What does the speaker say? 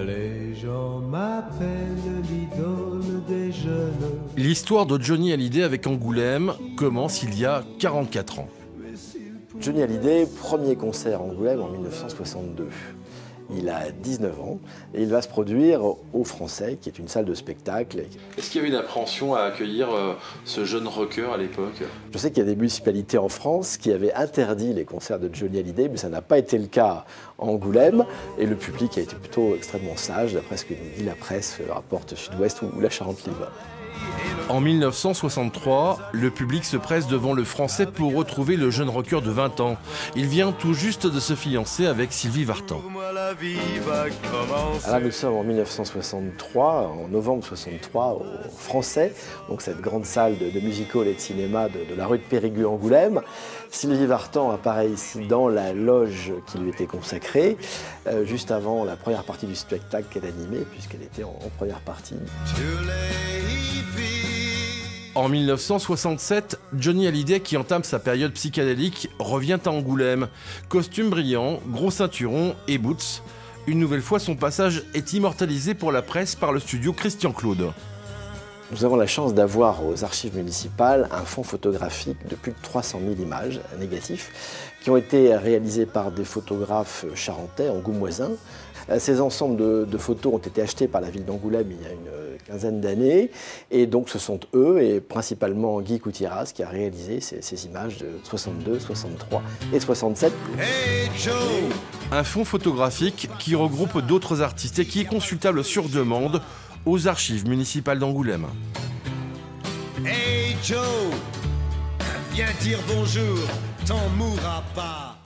Les gens m'appellent l'idole des jeunes. L'histoire de Johnny Hallyday avec Angoulême commence il y a 44 ans. Johnny Hallyday, premier concert à Angoulême en 1962. Il a 19 ans et il va se produire au Français, qui est une salle de spectacle. Est-ce qu'il y avait une appréhension à accueillir ce jeune rocker à l'époque? Je sais qu'il y a des municipalités en France qui avaient interdit les concerts de Johnny Hallyday, mais ça n'a pas été le cas à Angoulême. Et le public a été plutôt extrêmement sage, d'après ce que nous dit la presse, rapporte Sud-Ouest ou la Charente-Livoine. En 1963, le public se presse devant le Français pour retrouver le jeune rocker de 20 ans. Il vient tout juste de se fiancer avec Sylvie Vartan. Là, nous sommes en 1963, en novembre 63, au Français, donc cette grande salle de music-hall et de cinéma de la rue de Périgueux-Angoulême. Sylvie Vartan apparaît ici dans la loge qui lui était consacrée, juste avant la première partie du spectacle qu'elle animait, puisqu'elle était en première partie. En 1967, Johnny Hallyday, qui entame sa période psychédélique, revient à Angoulême. Costume brillant, gros ceinturon et boots. Une nouvelle fois, son passage est immortalisé pour la presse par le studio Christian Claude. Nous avons la chance d'avoir aux archives municipales un fonds photographique de plus de 300 000 images négatifs qui ont été réalisés par des photographes charentais, angoumoisins. Ces ensembles de photos ont été achetés par la ville d'Angoulême il y a une quinzaine d'années et donc ce sont eux et principalement Guy Coutiras qui a réalisé ces images de 62, 63 et 67. Hey Joe! Un fonds photographique qui regroupe d'autres artistes et qui est consultable sur demande aux archives municipales d'Angoulême. Hey Joe, viens dire bonjour, t'en mourras pas.